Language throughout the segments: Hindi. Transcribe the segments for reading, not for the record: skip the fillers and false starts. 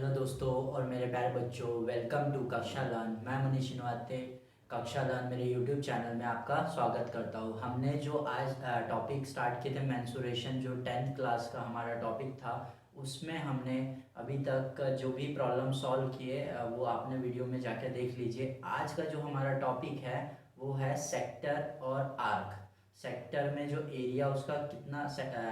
हेलो दोस्तों और मेरे प्यारे बच्चों, वेलकम टू कक्षा लर्न। मैं मनीष नवाते कक्षा लर्न मेरे यूट्यूब चैनल में आपका स्वागत करता हूँ। हमने जो आज टॉपिक स्टार्ट किए थे मेंसुरेशन, जो 10th क्लास का हमारा टॉपिक था, उसमें हमने अभी तक जो भी प्रॉब्लम सॉल्व किए वो आपने वीडियो में जाके देख लीजिए। आज का जो हमारा टॉपिक है वो है सेक्टर और आर्क। सेक्टर में जो एरिया, उसका कितना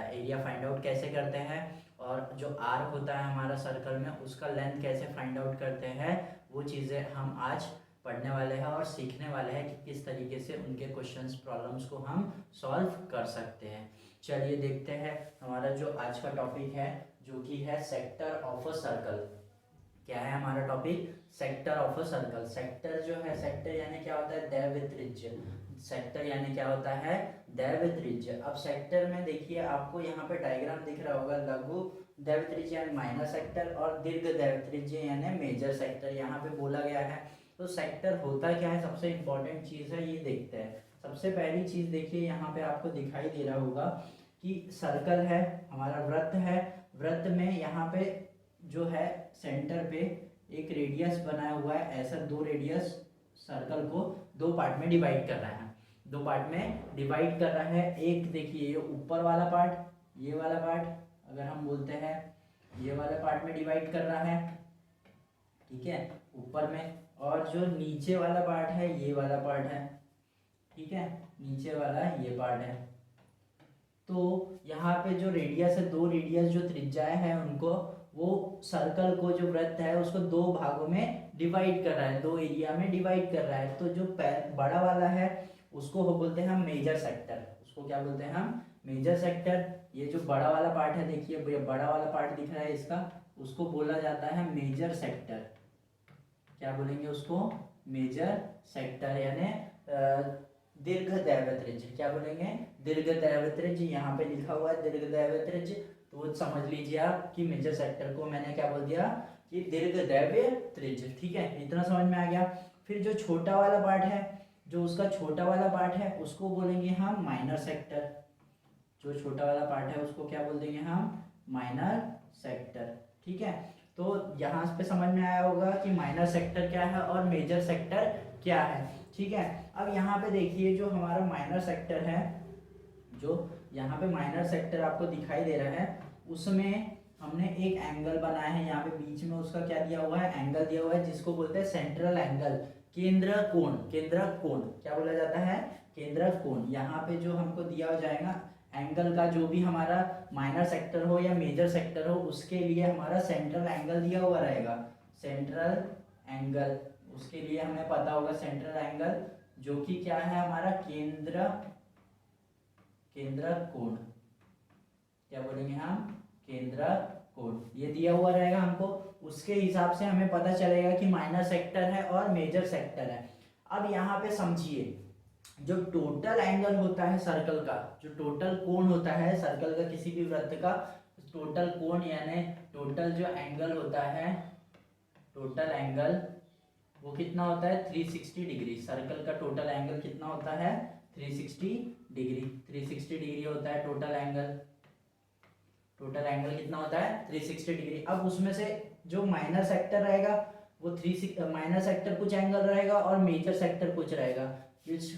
एरिया फाइंड आउट कैसे करते हैं, और जो आर्क होता है हमारा सर्कल में, उसका लेंथ कैसे फाइंड आउट करते हैं, वो चीज़ें हम आज पढ़ने वाले हैं और सीखने वाले हैं कि किस तरीके से उनके क्वेश्चंस प्रॉब्लम्स को हम सॉल्व कर सकते हैं। चलिए देखते हैं हमारा जो आज का टॉपिक है, जो कि है सेक्टर ऑफ अ सर्कल। क्या है हमारा topic? Sector of a circle. Sector जो है, सेक्टर यानी क्या होता है? दैर्घ्य त्रिज्य। सेक्टर यानी क्या होता है? दैर्घ्य त्रिज्य। अब सेक्टर में देखिए, आपको यहाँ पे डायग्राम दिख रहा होगा। लघु दैर्घ्य त्रिज्य यानी माइनर सेक्टर, और दीर्घ दैर्घ्य त्रिज्य यानी मेजर सेक्टर यहाँ पे बोला गया है। तो सेक्टर होता क्या है, सबसे इंपॉर्टेंट चीज है, ये देखते हैं। सबसे पहली चीज देखिए, यहाँ पे आपको दिखाई दे रहा होगा कि सर्कल है, हमारा वृत्त है। वृत्त में यहाँ पे जो है सेंटर पे एक रेडियस बनाया हुआ है। ऐसा दो रेडियस सर्कल को दो पार्ट में डिवाइड कर रहा है। दो पार्ट में डिवाइड कर रहा है। एक देखिए, ये ऊपर वाला पार्ट, ये वाला पार्ट, अगर हम बोलते हैं ये वाला पार्ट में डिवाइड कर रहा है, ठीक है, ऊपर में। और जो नीचे वाला पार्ट है, ये वाला पार्ट है, ठीक है, नीचे वाला ये पार्ट है। तो यहाँ पे जो रेडियस है, दो रेडियस जो त्रिज्याएं हैं उनको, वो सर्कल को, जो वृत्त है उसको दो भागों में डिवाइड कर रहा है, दो एरिया में डिवाइड कर रहा है। तो जो बड़ा वाला है उसको हो बोलते हैं हम मेजर सेक्टर। उसको क्या बोलते हैं हम? Major sector. ये जो बड़ा वाला पार्ट है, देखिए ये बड़ा वाला पार्ट दिख रहा है इसका, उसको बोला जाता है मेजर सेक्टर। क्या बोलेंगे उसको? मेजर सेक्टर यानी दीर्घ दैर्घ्य त्रिज्य। क्या बोलेंगे? दीर्घ दैर्घ्य त्रिज्य। यहाँ पे लिखा हुआ है दीर्घ दैर्घ्य त्रिज्य, तो वो समझ लीजिए आप कि मेजर सेक्टर को मैंने क्या बोल दिया कि दीर्घ दैर्घ्य त्रिज्य। ठीक है, इतना समझ में आ गया। फिर जो छोटा वाला पार्ट है, जो उसका छोटा वाला पार्ट है, उसको बोलेंगे हम माइनर सेक्टर। जो छोटा वाला पार्ट है उसको क्या बोल देंगे हम? Minor sector. ठीक है, तो यहाँ पे समझ में आया होगा कि माइनर सेक्टर क्या है और मेजर सेक्टर क्या है। ठीक है, अब यहाँ पे देखिए, जो हमारा माइनर सेक्टर है, जो यहाँ पे माइनर सेक्टर आपको दिखाई दे रहा है, उसमें हमने एक एंगल बनाया है। यहाँ पे बीच में उसका क्या दिया हुआ है? एंगल दिया हुआ है, जिसको बोलते हैं सेंट्रल एंगल, केंद्रक कोण। केंद्रक कोण क्या बोला जाता है? केंद्रक कोण। यहाँ पे जो हमको दिया हो जाएगा एंगल का, जो भी हमारा माइनर सेक्टर हो या मेजर सेक्टर हो, उसके लिए हमारा सेंट्रल एंगल दिया हुआ रहेगा। सेंट्रल एंगल, उसके लिए हमें पता होगा सेंट्रल एंगल, जो कि क्या है हमारा? केंद्रक कोण। क्या बोलेंगे हम? केंद्रक कोण। ये दिया हुआ रहेगा हमको, उसके हिसाब से हमें पता चलेगा कि माइनर सेक्टर है और मेजर सेक्टर है। अब यहाँ पे समझिए, जो टोटल एंगल होता है सर्कल का, जो टोटल कोण होता है सर्कल का, किसी भी वृत्त का टोटल कोण यानी टोटल जो एंगल होता है, टोटल एंगल वो कितना होता है? 360 डिग्री। सर्कल का टोटल एंगल कितना होता है? 360 डिग्री। 360 डिग्री होता है टोटल एंगल। टोटल एंगल कितना होता है? 360 डिग्री। अब उसमें से जो माइनर सेक्टर रहेगा वो माइनर सेक्टर कुछ एंगल रहेगा और मेजर सेक्टर कुछ रहेगा।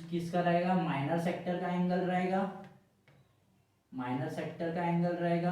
किसका रहेगा? माइनर सेक्टर का एंगल रहेगा, माइनर सेक्टर का एंगल रहेगा,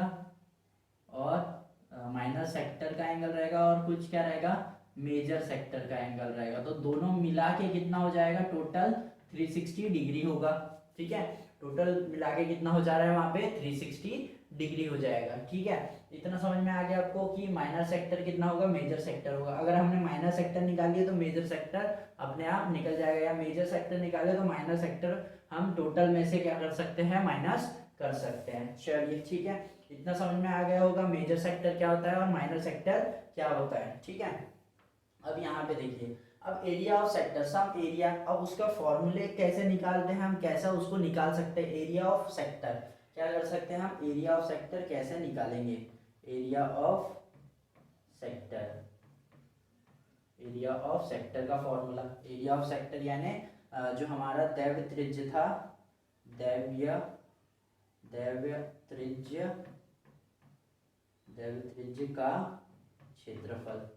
और माइनर सेक्टर का एंगल रहेगा, और कुछ क्या रहेगा? मेजर सेक्टर का एंगल रहेगा। तो दोनों मिला के कितना हो जाएगा? टोटल 360 डिग्री होगा। ठीक है, टोटल मिला के कितना हो जा रहा है वहां पे? 360 डिग्री हो जाएगा। ठीक है, इतना समझ में आ गया आपको कि माइनर सेक्टर कितना होगा, मेजर सेक्टर होगा। अगर हमने माइनर सेक्टर निकाल लिया तो मेजर सेक्टर अपने आप निकल जाएगा, या मेजर सेक्टर निकाले तो माइनर सेक्टर हम टोटल में से क्या कर सकते हैं? माइनस कर सकते हैं। चलिए ठीक है, इतना समझ में आ गया होगा मेजर सेक्टर क्या होता है और माइनर सेक्टर क्या होता है। ठीक है, अब यहाँ पे देखिए, अब area of sector, some area. अब उसका फॉर्मूले कैसे निकालते हैं हम, कैसा उसको निकाल सकते हैं? एरिया ऑफ सेक्टर क्या कर सकते हैं हम? एरिया ऑफ सेक्टर कैसे निकालेंगे? Area of sector, area of sector का फॉर्मूला, एरिया ऑफ सेक्टर यानी जो हमारा दैर्घ्य त्रिज्य था, दैर्घ्य दैर्घ्य त्रिज्य, दैर्घ्य त्रिज्य का क्षेत्रफल।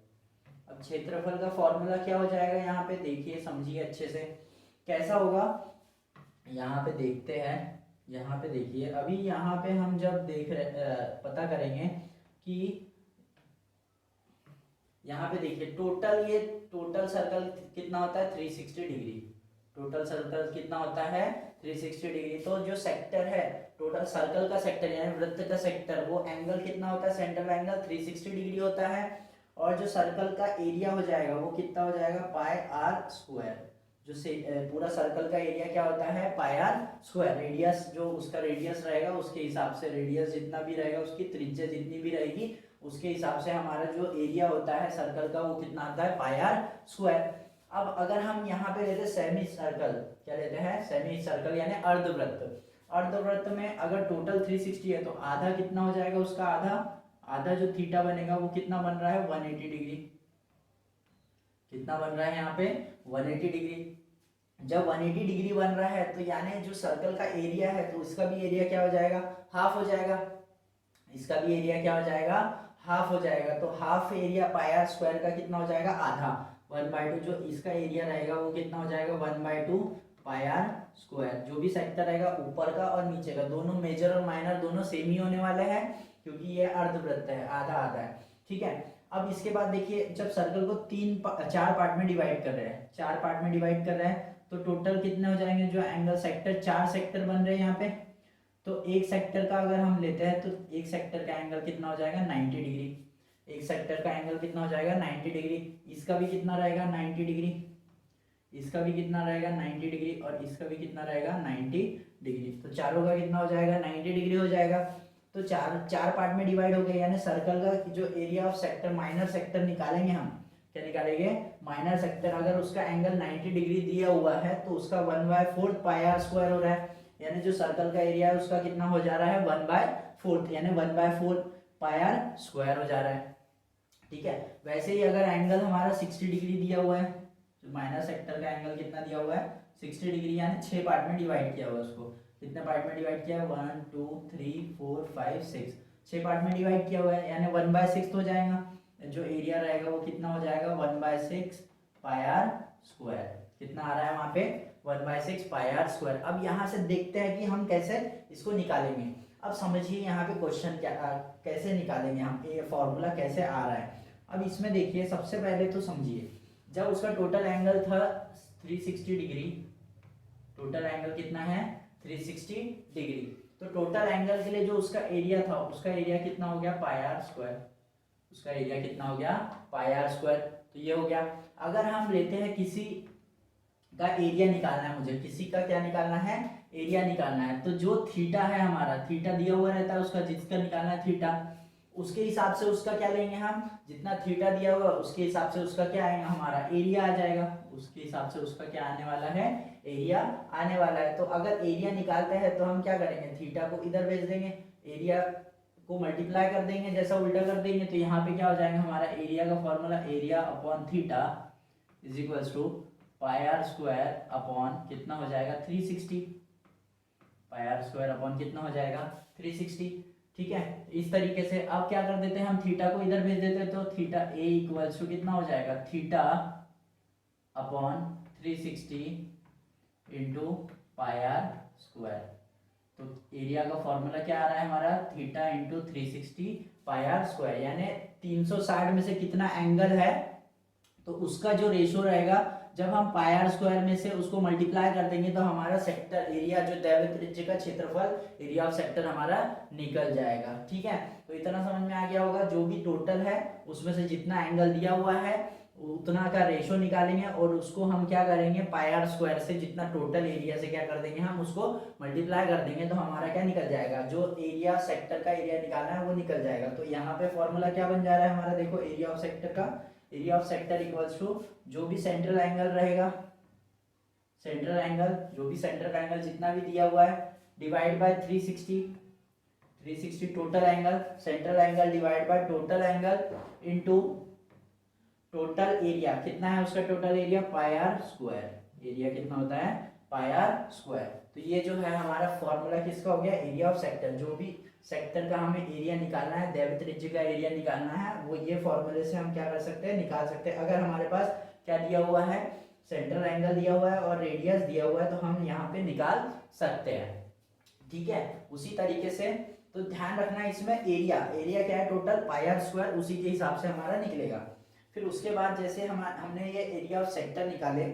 अब क्षेत्रफल का फॉर्मूला क्या हो जाएगा, यहाँ पे देखिए समझिए अच्छे से कैसा होगा। यहाँ पे देखते हैं, यहाँ पे देखिए अभी यहाँ पे हम जब देख रहे पता करेंगे कि यहाँ पे देखिए टोटल, ये टोटल सर्कल कितना होता है 360 डिग्री। टोटल सर्कल कितना होता है 360 डिग्री। तो जो सेक्टर है टोटल सर्कल का सेक्टर यानी वृत्त का सेक्टर, वो एंगल कितना होता है, सेंट्रल एंगल 360 डिग्री होता है। और जो सर्कल का एरिया हो जाएगा वो कितना हो जाएगा पाई आर स्क्वायर। जो से पूरा सर्कल का एरिया क्या होता है पाई आर स्क्वायर। रेडियस जो उसका रेडियस रहेगा उसके हिसाब से, रेडियस जितना भी रहेगा उसकी त्रिज्या जितनी भी रहेगी उसके हिसाब से हमारा जो एरिया होता है सर्कल का वो कितना आता है पाई आर स्क्वायर। अब अगर हम यहाँ पे लेते सेमी सर्कल, क्या लेते हैं सेमी सर्कल यानी अर्धवृत्त। अर्धवृत्त में अगर टोटल 360 है तो आधा कितना हो जाएगा उसका, आधा जो थीटा बनेगा वो कितना बन रहा है 180 डिग्री। कितना बन रहा है यहाँ पे 180 डिग्री। जब 180 डिग्री बन रहा है तो यानी जो सर्कल का एरिया है तो इसका भी एरिया क्या हो जाएगा हाफ हो जाएगा। इसका भी एरिया क्या हो जाएगा हाफ हो जाएगा। तो half area pi r square का कितना हो जाएगा आधा 1/2। जो इसका एरिया रहेगा वो कितना हो जाएगा 1/2 पाई आर स्क्वायर। जो भी सेक्टर रहेगा ऊपर का और नीचे का दोनों मेजर और माइनर दोनों सेम ही होने वाले हैं क्योंकि ये अर्धवृत्त है, आधा आधा है। ठीक है। अब इसके बाद देखिए जब सर्कल को चार पार्ट में डिवाइड कर रहे हैं, चार पार्ट में डिवाइड कर रहे हैं तो टोटल कितने हो जाएंगे जो एंगल सेक्टर, चार सेक्टर बन रहे हैं यहाँ पे। तो एक सेक्टर का अगर हम लेते हैं तो एक सेक्टर का एंगल कितना हो जाएगा 90 डिग्री। एक सेक्टर का एंगल कितना हो जाएगा 90 डिग्री। इसका भी कितना रहेगा 90 डिग्री। इसका भी कितना रहेगा 90 डिग्री और इसका भी कितना रहेगा 90 डिग्री। तो चारों का कितना हो जाएगा 90 डिग्री हो जाएगा। तो चार पार्ट में डिवाइड हो गए यानी सर्कल का जो area of sector minor sector निकालेंगे हम, क्या निकालेंगे माइनर सेक्टर। अगर उसका एंगल 90 डिग्री दिया हुआ है तो उसका 1/4 पाई आर स्क्वायर हो रहा है। यानी जो सर्कल का एरिया है उसका कितना हो जा रहा है 1/4 यानी 1/4 पाई आर स्क्वायर हो जा रहा है। ठीक है। वैसे ही अगर एंगल हमारा 60 डिग्री दिया हुआ है, जो माइनर सेक्टर का एंगल कितना दिया हुआ है 60 डिग्री यानी 6 पार्ट में डिवाइड किया हुआ है उसको। कितने पार्ट में डिवाइड किया है 1 2 3 4 5 6, 6 पार्ट में डिवाइड किया हुआ है यानी 1/6 हो जाएगा। जो एरिया रहेगा वो कितना हो जाएगा 1/6 पाई आर स्क्वायर। कितना आ रहा है वहां पे 1/6 पाई आर स्क्वायर। अब यहाँ से देखते हैं कि हम कैसे इसको निकालेंगे। अब समझिए यहाँ पे क्वेश्चन क्या कैसे निकालेंगे हम, ये फॉर्मूला कैसे आ रहा है। अब इसमें देखिए सबसे पहले तो समझिए जब उसका टोटल एंगल था 360 डिग्री, टोटल एंगल कितना है 360 डिग्री। तो टोटल एंगल के लिए जो उसका एरिया था उसका एरिया कितना हो गया पाई आर स्क्वायर। उसका एरिया कितना हो गया पाई आर स्क्वायर। तो ये हो गया। अगर हम लेते हैं किसी का एरिया निकालना है, मुझे किसी का क्या निकालना है एरिया निकालना है। तो जो थीटा है हमारा, थीटा दिया हुआ रहता है उसका, जिसका निकालना है थीटा, उसके हिसाब से उसका क्या लेंगे हम, जितना थीटा दिया हुआ उसके हिसाब से उसका क्या आएगा हमारा एरिया आ जाएगा। उसके हिसाब से उसका क्या आने वाला है एरिया आने वाला है। तो अगर एरिया निकालते हैं तो हम क्या करेंगे थीटा को इधर भेज देंगे, एरिया को मल्टीप्लाई कर देंगे, जैसा उल्टा कर देंगे तो यहाँ पे क्या हो जाएगा हमारा एरिया का formula area upon theta is equals to pi r square upon कितना हो जाएगा 360। पाई आर स्क्वायर अपॉन कितना हो जाएगा 360। ठीक है। इस तरीके से अब क्या कर देते हैं हम थीटा को इधर भेज देते हैं तो थीटा ए इक्वल्स टू कितना हो जाएगा theta upon 360 into pi r square. तो एरिया का फॉर्मूला क्या आ रहा है हमारा theta into 360 pi r square. यानी 360 में से कितना एंगल है तो उसका जो रेशो रहेगा जब हम पाई आर स्क्वायर में से उसको मल्टीप्लाई कर देंगे तो हमारा सेक्टर एरिया जो दैविक त्रिज्या का क्षेत्रफल एरिया ऑफ सेक्टर हमारा निकल जाएगा। ठीक है। तो इतना समझ में आ गया होगा। जो भी टोटल है उसमें से जितना एंगल दिया हुआ है उतना का रेशो निकालेंगे और उसको हम क्या करेंगे पाई आर स्क्वायर से जितना टोटल एरिया से क्या कर देंगे हम उसको मल्टीप्लाई कर देंगे तो हमारा क्या निकल जाएगा जो एरिया सेक्टर का एरिया निकालना है वो निकल जाएगा। तो यहाँ पे फॉर्मूला क्या बन जा रहा है हमारा देखो एरिया ऑफ सेक्टर का, area of sector equals to जो भी सेंट्रल एंगल रहेगा, सेंट्रल एंगल जो भी सेंटर का एंगल जितना भी दिया हुआ है divide by 360 total angle, central angle divide by total angle into total area. कितना है उसका total area pi r square. Area कितना होता है पाई आर स्क्वायर। तो ये जो है हमारा फॉर्मूला किसका हो गया, एरिया ऑफ सेक्टर। जो भी सेक्टर का हमें एरिया निकालना है, दैव त्रिज्य का एरिया निकालना है, वो ये फॉर्मूले से हम क्या कर सकते हैं, निकाल सकते हैं। अगर हमारे पास क्या दिया हुआ है, सेंट्रल एंगल दिया हुआ है और रेडियस दिया हुआ है, तो हम यहाँ पे निकाल सकते हैं। ठीक है, उसी तरीके से तो ध्यान रखना है इसमें एरिया, एरिया क्या है टोटल पाई आर स्क्वायर, उसी के हिसाब से हमारा निकलेगा। फिर उसके बाद जैसे हमने ये एरिया ऑफ सेक्टर निकाले,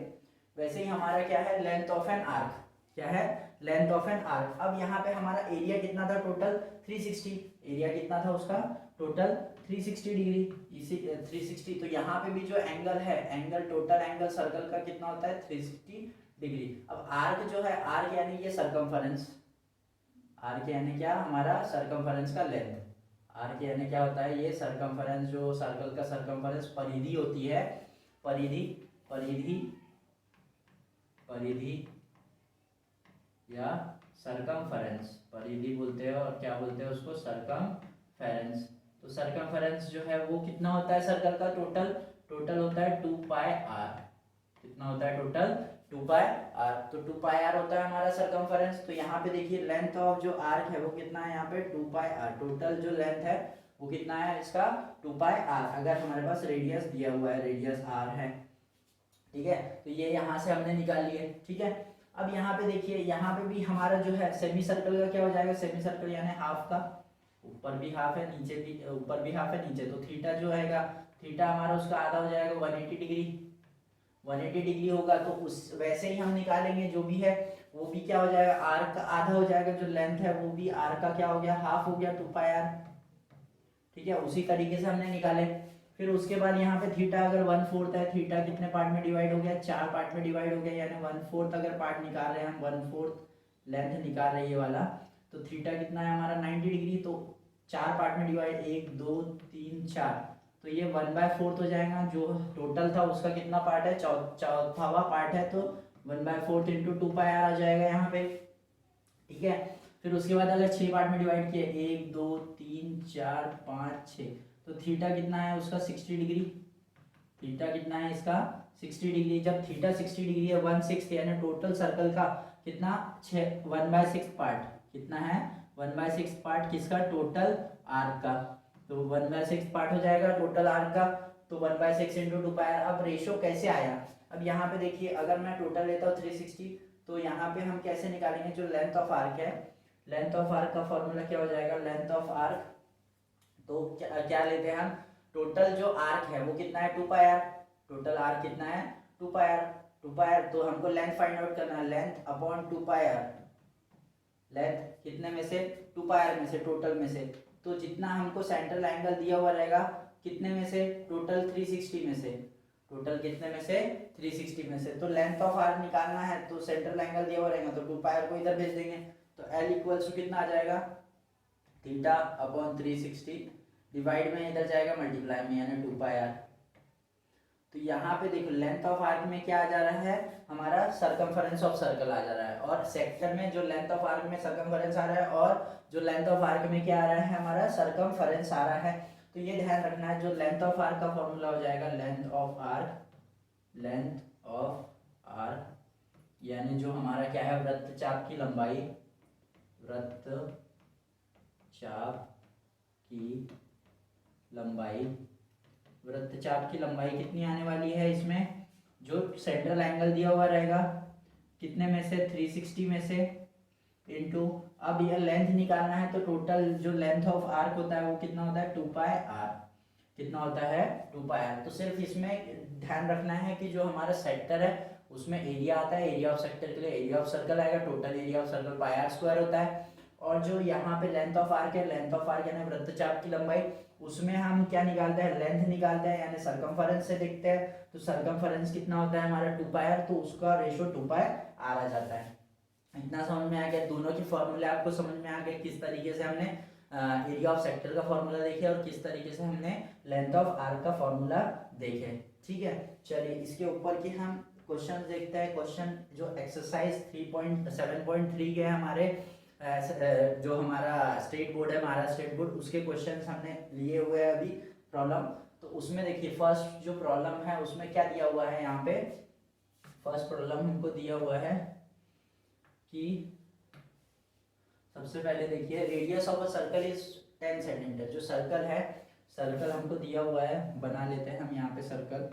वैसे ही हमारा क्या है, लेंथ ऑफ एन आर्क, क्या है, लेंथ ऑफ एन आर्क। अब यहाँ पे हमारा एरिया कितना था टोटल 360, एरिया कितना था उसका टोटल 360 डिग्री, इसी 360। तो यहाँ पे भी जो एंगल है, एंगल टोटल एंगल सर्कल का कितना होता है 360 डिग्री। अब आर्क जो है, आर्क यानी ये सरकमफेरेंस, आर्क यानी क्या, हमारा सरकमफेरेंस का लेंथ। आर्क यानी क्या होता है, ये सरकमफेरेंस, जो सर्कल का सरकमफेरेंस परिधि होती है, परिधि परिधि परिधि या सरकमफेरेंस, परिधि बोलते हैं और क्या बोलते हैं उसको, सरकमफेरेंस। तो सरकमफेरेंस जो है वो कितना होता है सर्कल का, टोटल होता है 2 पाई आर। कितना होता है टोटल 2 पाई आर। तो 2 पाई आर होता है हमारा सरकमफेरेंस। तो यहाँ पे देखिए लेंथ ऑफ जो आर्क है वो कितना है, यहाँ पे 2 पाई आर। टोटल जो लेंथ है वो कितना है इसका 2 पाई आर। अगर हमारे पास रेडियस दिया हुआ है, रेडियस आर है, ठीक है, तो ये यहाँ से हमने निकाल लिए। ठीक है, अब यहाँ पे देखिए, यहाँ पे भी हमारा जो है सेमी सर्कल का क्या हो जाएगा, सेमी सर्कल यानी हाफ का, ऊपर भी हाफ है नीचे भी, ऊपर भी हाफ है नीचे, तो थीटा जो है, थीटा हमारा उसका आधा हो जाएगा 180 डिग्री, 180 डिग्री होगा। तो उस वैसे ही हम निकालेंगे जो भी है, वो भी क्या हो जाएगा, आर का आधा हो जाएगा, जो लेंथ है वो भी आर का क्या हो गया, हाफ हो गया, 2 पाई आर। ठीक है, उसी तरीके से हमने निकाले। फिर उसके बाद यहाँ पे थीटा अगर 1/4 है, थीटा कितने पार्ट में डिवाइड हो गया, 4 पार्ट में डिवाइड हो गया, यानी 1/4 अगर पार्ट निकाल रहे हैं हम, 1/4 लेंथ निकाल रहे हैं ये वाला, तो थीटा कितना है हमारा 90 डिग्री। तो 4 पार्ट में डिवाइड, 1 2 3 4, तो ये 1/4 हो जाएगा। जो टोटल था उसका कितना पार्ट है, चौथावा पार्ट है, तो 1/4 इंटू 2 पाई आर आ जाएगा यहाँ पे। ठीक है, फिर उसके बाद अगर 6 पार्ट में डिवाइड किया, 1 2 3 4 5 6, तो थीटा कितना है उसका 60 डिग्री। थीटा कितना है इसका 60 डिग्री। जब थीटा 60 डिग्री है, 1/6 यानी टोटल सर्कल का कितना 1/6 पार्ट, कितना है 1/6 पार्ट किसका, टोटल आर्क का। तो 1/6 पार्ट हो जाएगा टोटल आर्क का। तो 1/6 इंटू 2 पाई आर। अब रेशो कैसे आया, अब यहाँ पे देखिए, अगर मैं टोटल लेता हूँ 360, तो यहाँ पे हम कैसे निकालेंगे, जो लेंथ ऑफ आर्क है, लेंथ ऑफ आर्क का फॉर्मूला क्या हो जाएगा, लेंथ ऑफ आर्क, तो क्या लेते हैं हम, टोटल जो आर्क है वो कितना है 2 पाई आर, टोटल आर्क कितना है 2 पाई आर, 2 पाई आर। तो हमको लेंथ फाइंड आउट करना है, length upon 2 pi r, length कितने में से 2 पाई आर में से, टोटल में से। तो जितना हमको सेंट्रल एंगल दिया हुआ रहेगा, कितने में से, टोटल 360 में से, टोटल कितने में से 360 में से। तो लेंथ ऑफ आर्क निकालना है, तो सेंट्रल एंगल दिया हुआ रहेगा, तो 2 पाई आर को इधर भेज देंगे। तो L इक्वल्स टू कितना आ जाएगा, थीटा अपॉन 360, डिवाइड में इधर जाएगा मल्टीप्लाई में, यानी 2 पाई आर। तो यहाँ पे देखो लेंथ ऑफ आर्क में क्या आ जा रहा है, हमारा सरकमफेरेंस ऑफ सर्कल आ जा रहा है, और सेक्टर में जो लेंथ ऑफ आर्क में सरकमफेरेंस आ रहा है, और जो लेंथ ऑफ आर्क में क्या आ रहा है, हमारा सरकमफेरेंस आ रहा है। तो ये ध्यान रखना है, जो लेंथ ऑफ आर्क का फॉर्मूला हो जाएगा, length of arc, length of arc यानी जो हमारा क्या है, वृत्तचाप की लंबाई, वृत्तचाप की लंबाई, वृत्तचाप की लंबाई कितनी आने वाली है इसमें, जो सेंट्रल एंगल दिया हुआ रहेगा, कितने में से 360 में से, इनटू, अब यह लेंथ निकालना है, तो टोटल जो लेंथ ऑफ आर्क होता है वो कितना होता है 2 पाई आर, कितना होता है 2 पाई आर। तो सिर्फ इसमें ध्यान रखना है कि जो हमारा सेक्टर है उसमें एरिया आता है, एरिया ऑफ सेक्टर के लिए एरिया ऑफ सर्कल आएगा, total area of circle pi r square होता है। और जो यहाँ पे लेंथ ऑफ आर्क है, लेंथ ऑफ आर्क यानी वृत्तचाप की लंबाई, उसमें हम क्या निकालते हैं, लेंथ निकालते हैं, यानी सरकमफेरेंस से देखते हैं। तो सरकमफेरेंस कितना होता है हमारा 2 पाई आर, तो उसका रेशो 2 पाई आर आ जाता है। इतना समझ में आ गया, दोनों के फॉर्मूले आपको समझ में आ गए, किस तरीके से हमने एरिया ऑफ सेक्टर का फॉर्मूला देखे और किस तरीके से हमने लेंथ ऑफ आर्क का फॉर्मूला देखे। ठीक है, चलिए इसके ऊपर की हम क्वेश्चन देखते हैं। क्वेश्चन जो एक्सरसाइज 3.7.3 के हमारे जो हमारा स्टेट बोर्ड है, महाराष्ट्र स्टेट बोर्ड, उसके क्वेश्चंस हमने लिए हुए हैं अभी प्रॉब्लम। तो उसमें देखिए फर्स्ट जो प्रॉब्लम है उसमें क्या दिया हुआ है, यहाँ पे फर्स्ट प्रॉब्लम हमको दिया हुआ है, कि सबसे पहले देखिए radius of a circle is 10 centimetre. जो सर्कल है, सर्कल हमको दिया हुआ है, बना लेते हैं हम यहाँ पे सर्कल।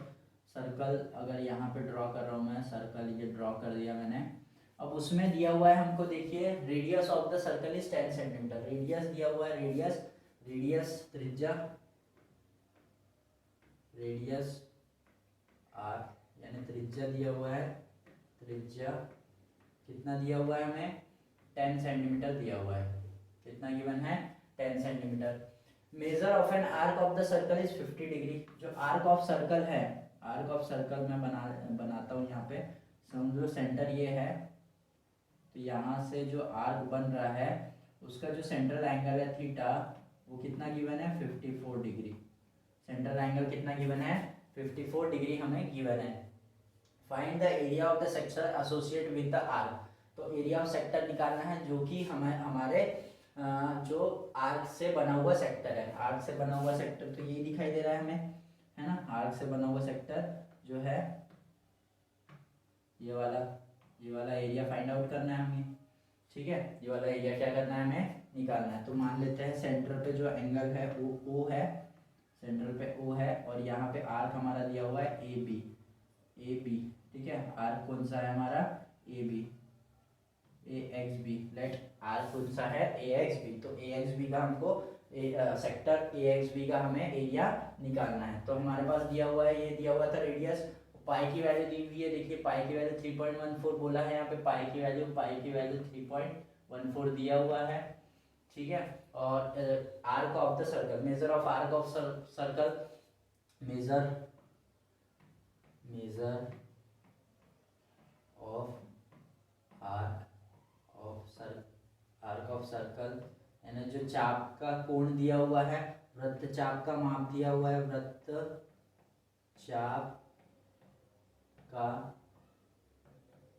सर्कल अगर यहाँ पे ड्रॉ कर रहा हूँ मैं, सर्कल ये ड्रॉ कर दिया मैंने। अब उसमें दिया हुआ है हमको, देखिए radius of the circle is 10 centimetre. Radius दिया हुआ है, रेडियस त्रिज्या, रेडियस आर यानी त्रिज्या दिया हुआ है। त्रिज्या कितना दिया हुआ है हमें? 10 सेंटीमीटर दिया हुआ है। कितना गिवन है? 10 centimetre. Major of an arc of the circle is 50 degree. जो आर्क ऑफ सर्कल है, आर्क ऑफ सर्कल मैं बनाता हूँ यहाँ पे। समझो सेंटर ये है, तो यहाँ से जो आर्क बन रहा है उसका जो सेंट्रल एंगल है थीटा, वो कितना गिवन है? 54 डिग्री। सेंट्रल एंगल कितना गिवन है? 54 डिग्री हमें गिवन है। Find the area of the sector associate with the arc. तो एरिया ऑफ सेक्टर निकालना है जो कि हमारे जो आर्क से बना हुआ सेक्टर है। आर्क से बना हुआ सेक्टर तो ये दिखाई दे रहा है हमें, है ना। आर्क से बना हुआ सेक्टर जो है ये वाला एरिया फाइंड आउट करना है हमें, ठीक है। ये वाला एरिया क्या करना है? हमें निकालना है। तो मान लेते हैं सेंटर पे जो एंगल है वो ओ है, सेंटर पे ओ है, और यहाँ पे आर्क हमारा दिया हुआ है ए बी, ठीक है। आर्क कौन सा है हमारा? A B, A X B. Let arc कौन सा है? A X B. तो ए एक्स बी का हमको सेक्टर ए एक्स बी का हमें एरिया निकालना है। तो हमारे पास दिया हुआ है, ये दिया हुआ था रेडियस, पाई की वैल्यू दी हुई है। देखिए पाई की वैल्यू 3.14 बोला है यहाँ पे। पाई की वैल्यू 3.14 दिया हुआ है, ठीक है। और arc of the circle, measure of arc of circle, measure of arc of circle यानी जो चाप का कोण दिया हुआ है, वृत्त चाप का माप दिया हुआ है, वृत्त चाप का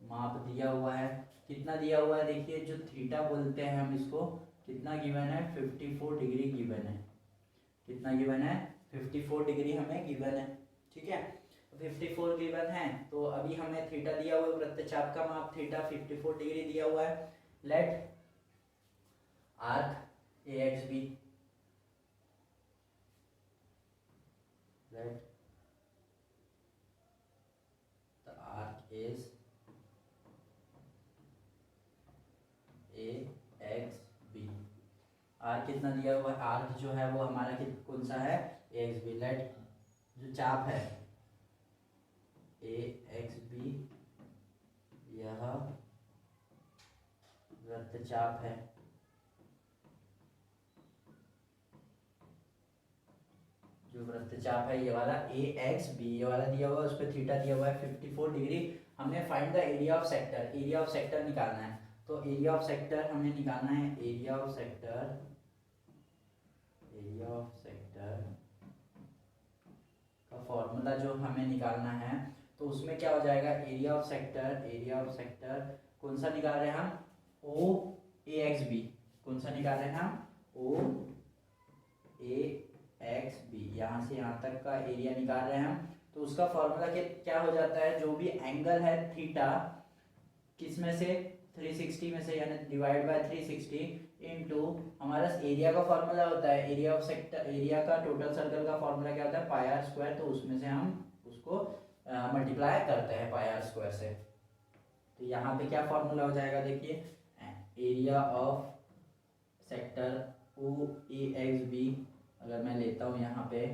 माप दिया हुआ है। कितना दिया हुआ है? देखिए जो थीटा बोलते हैं हम इसको, कितना गिवन है? 54 डिग्री गिवन है। कितना गिवन है? 54 डिग्री हमें गिवन है, ठीक है। 54 गिवन है, तो अभी हमें थीटा दिया हुआ है, वृत्तचाप का माप थीटा 54 डिग्री दिया हुआ है। Let arc A X B, let the arc is A X B. Arc कितना दिया हुआ है? आर्क जो है वो हमारा कौन सा है? A X B. लेट जो चाप है ए एक्स बी, यह वृत्तचाप है। जो वृत्तचाप है ये वाला ए एक्स बी, ये वाला दिया हुआ है, उस पर थीटा दिया हुआ है 54 डिग्री। हमें find the area of sector, area of sector निकालना है। तो एरिया ऑफ सेक्टर हमें निकालना है, एरिया ऑफ सेक्टर का फॉर्मूला जो हमें निकालना है, तो उसमें क्या हो जाएगा? एरिया ऑफ सेक्टर कौन सा निकाल रहे हैं हम? ओ ए एक्स बी। कौन सा निकाल रहे हैं हम? ओ ए एक्स बी। यहाँ से यहाँ तक का एरिया निकाल रहे हैं हम। तो उसका फॉर्मूला क्या हो जाता है? जो भी एंगल है थीटा, किस में से? 360 में से, यानी डिवाइड बाय 360 इनटू हमारा एरिया का फॉर्मूला होता है, एरिया ऑफ सेक्टर, एरिया का टोटल सर्कल का फॉर्मूला क्या होता है? Pi r square. तो उसमें से हम उसको मल्टीप्लाई करते हैं पाई आर स्क्वायर से। तो यहाँ पे क्या फॉर्मूला हो जाएगा? देखिए area of sector O A X B अगर मैं लेता हूँ यहाँ पे,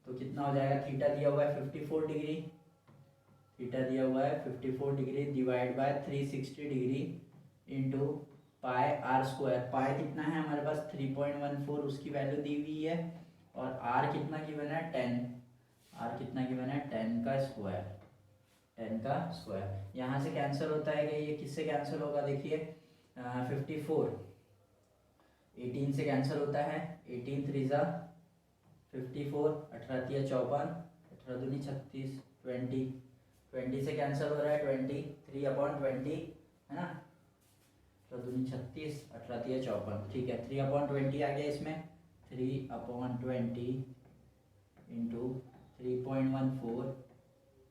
तो कितना हो जाएगा? थीटा दिया हुआ है 54 डिग्री, थीटा दिया हुआ है 54 degree divide by 360 degree into pi r square. Pi कितना है हमारे पास? 3.14 उसकी वैल्यू दी हुई है। और आर कितना गिवन है? 10। आर कितना गिवन है? 10 का स्क्वायर, 10 का स्क्वायर। यहाँ से कैंसिल होता है कि ये किससे कैंसिल होगा? देखिए 54 18 से कैंसिल होता है, 18 3 54, 18 3 54, 18 दूनी 36, 20 से कैंसिल हो रहा है 20, 3/20 है ना। 18 दूनी 36, 18 3 54, ठीक है। 3/20 आ गया इसमें, 3/20 इंटू 3.14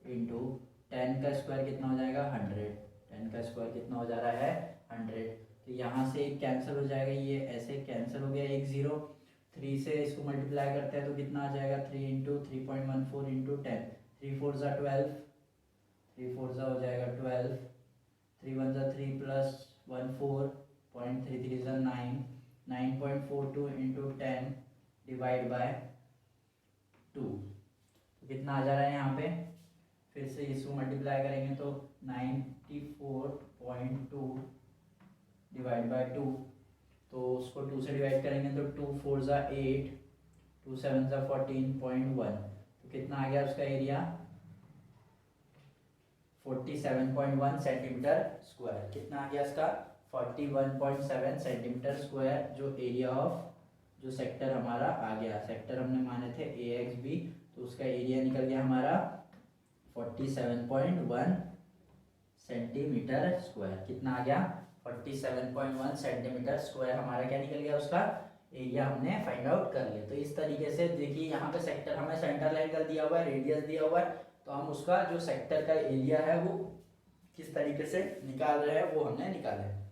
इंटू 10 का स्क्वायर कितना हो जाएगा? 100। 10 का स्क्वायर कितना हो जा रहा है 100। तो यहाँ से एक कैंसिल हो जाएगा, ये ऐसे कैंसिल हो गया, एक जीरो। 3 से इसको मल्टीप्लाई करते हैं तो कितना आ जाएगा 3 इंटू 3.14 इंटू 10, 3 4 ज़ा 12, 3 4 ज़ा हो जाएगा 12, 3 1 ज़ा 3 प्लस 1 4.33 ज़ा 9, 9.42 इंटू 10 डिवाइड बाय 2। तो कितना आ जा रहा है यहाँ पे, फिर से इसको मल्टीप्लाई करेंगे तो 94.2 डिवाइड बाय 2। तो उसको 2 से डिवाइड करेंगे तो 2 4 ज़ा 8, 2 7 ज़ा 14.1। तो कितना आ गया उसका एरिया 47.1 सेंटीमीटर स्क्वायर। कितना आ गया इसका 41.7 सेंटीमीटर स्क्वायर, जो एरिया ऑफ जो सेक्टर हमारा आ गया। सेक्टर हमने माने थे AXB, तो उसका एरिया निकल गया हमारा 47.1 सेंटीमीटर स्क्वायर। कितना आ गया 47.1 सेंटीमीटर स्क्वायर हमारा क्या निकल गया, उसका एरिया हमने फाइंड आउट कर लिया। तो इस तरीके से देखिए यहाँ पे सेक्टर हमें सेंटर एंगल दिया हुआ है, रेडियस दिया हुआ है, तो हम उसका जो सेक्टर का एरिया है वो किस तरीके से निकाल रहे हैं वो हमने निकाला है।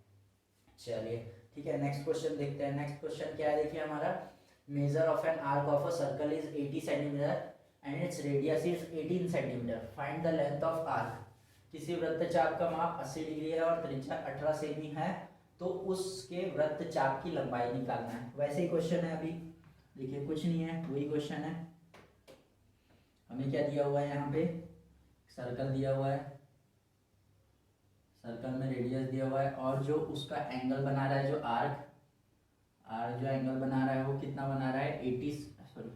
चलिए ठीक है, नेक्स्ट क्वेश्चन देखते हैं। नेक्स्ट क्वेश्चन क्या है, देखिए हमारा major of an arc of a circle is 80 centimetre and its radius is 18 centimetre, find the length of arc. किसी वृत्तचाप का माप 80 डिग्री है और त्रिज्या 18 सेमी है, तो उसके वृत्तचाप की लंबाई निकालना है। वैसे ही क्वेश्चन है, अभी देखिए कुछ नहीं है, वही क्वेश्चन है। हमें क्या दिया हुआ है, यहाँ पे सर्कल दिया हुआ है, सर्कल में रेडियस दिया हुआ है, और जो उसका एंगल बना रहा है, जो आर्क जो एंगल बना रहा है वो कितना बना रहा है 80, sorry,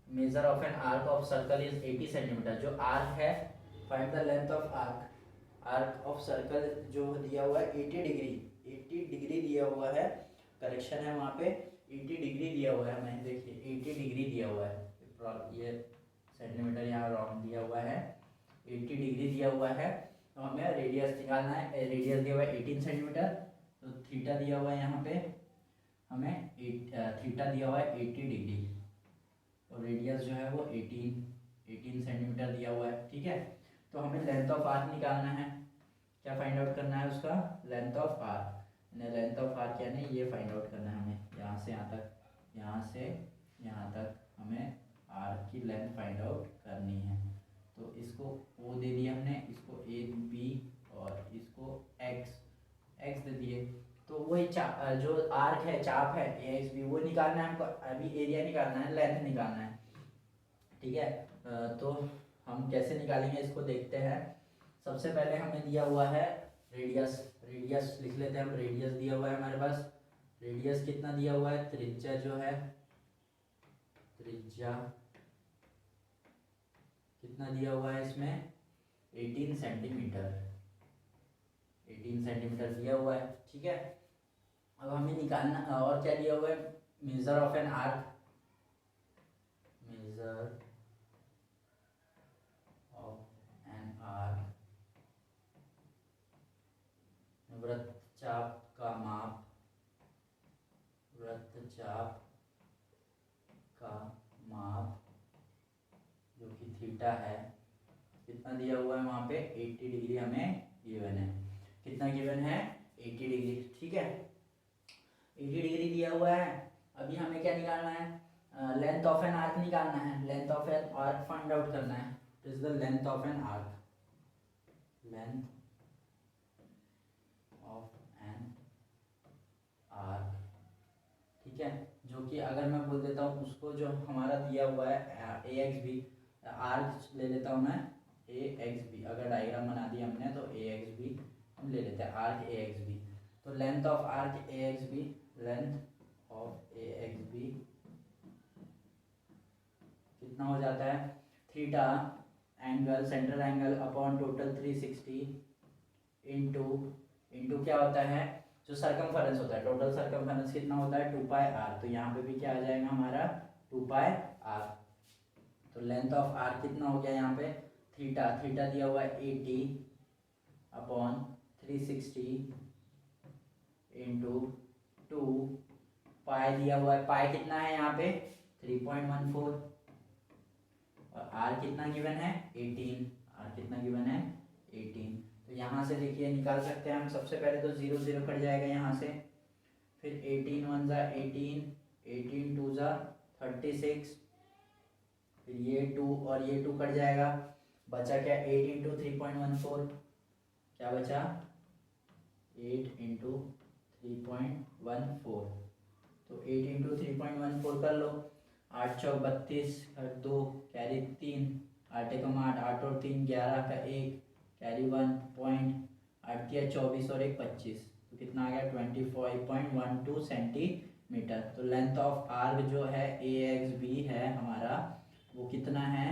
major of an arc of circle is 80 centimetre. जो आर्क है, find the length of arc of circle जो दिया हुआ है 80 डिग्री दिया हुआ है, करेक्शन है वहाँ पे 80 डिग्री दिया हुआ है हमें, देखिए 80 डिग्री दिया हुआ है, ये सेंटीमीटर यहाँ रॉन्ग दिया हुआ है, 80 डिग्री दिया हुआ है। तो हमें रेडियस निकालना है, रेडियस दिया हुआ है 18 सेंटीमीटर, तो थीटा दिया हुआ है यहाँ पे हमें, थीटा दिया हुआ है 80 डिग्री, और रेडियस जो है वो 18 सेंटीमीटर दिया हुआ है, ठीक है। तो हमें लेंथ ऑफ आर्क निकालना है, क्या फाइंड आउट करना है उसका length of arc, length of arc यानी ये फाइंड आउट करना है हमें, यहाँ से यहाँ तक, यहाँ से यहाँ तक हमें आर्क की लेंथ फाइंड आउट करनी है। तो इसको O दे दिया हमने, इसको A B और इसको X दे दिए। तो वही जो आर्क है, चाप है AXB, वो निकालना है हमको, अभी एरिया निकालना है, लेंथ निकालना है, ठीक है। तो हम कैसे निकालेंगे इसको देखते हैं। सबसे पहले हमें दिया हुआ है रेडियस लिख लेते हैं हम, रेडियस दिया हुआ है हमारे पास, रेडियस कितना दिया हुआ है, त्रिज्या जो है, त्रिज्या कितना दिया हुआ है इसमें 18 सेंटीमीटर, 18 सेंटीमीटर दिया हुआ है, ठीक है। अब हमें निकालना, और क्या दिया हुआ है, measure of an arc, measure of an arc, वृत्तचाप का माप, वृत्तचाप का माप जो कि थीटा है, कितना दिया हुआ है वहाँ पे 80 डिग्री हमें गिवन है। कितना गिवन है 80 डिग्री, ठीक है, 80 डिग्री दिया हुआ है। अभी हमें क्या निकालना है, लेंथ ऑफ एन आर्क निकालना है, length of an arc find out करना है। Is the length of an arc, length of an arc, ठीक है, जो कि अगर मैं बोल देता हूँ उसको, जो हमारा दिया हुआ है AXB, आर्क ले लेता हूँ मैं AXB, अगर डायग्राम बना दिया हमने तो AXB हम ले लेते हैं, आर्क AXB। तो length of arc AXB, length of AXB कितना हो जाता है, theta angle, central angle upon total 360 into क्या होता है, जो सरकमफेरेंस होता है, टोटल सरकमफेरेंस कितना होता है 2 पाई आर। तो यहाँ पे भी क्या आ जाएगा हमारा 2 पाई आर। तो लेंथ ऑफ आर कितना हो गया यहाँ पे, थीटा दिया हुआ है 80 अपॉन 360 इंटू 2 पाई दिया हुआ है, पाई कितना है यहाँ पे 3.14, और आर कितना गिवन है 18, आर कितना गिवन है 18। तो यहाँ से देखिए निकाल सकते हैं हम। सबसे पहले तो 0 0 कट जाएगा यहाँ से, फिर 18 1 ज़ा 18, 18 2 ज़ा 36, फिर ये 2 और ये 2 कट जाएगा, बचा क्या 8 इंटू 3.14, क्या बचा 8 इंटू 3.14, तो 8 इंटू 3.14 कर लो। 8 चौक 32, 2 कैरी 3, 8 एकम 8, 8 और 3 11 का 1 कैरी 1 पॉइंट, 8 किया 24 और 1 25, तो कितना आ गया 25.12 सेंटीमीटर। तो लेंथ ऑफ आर्क जो है ए एक्स बी है हमारा, वो कितना है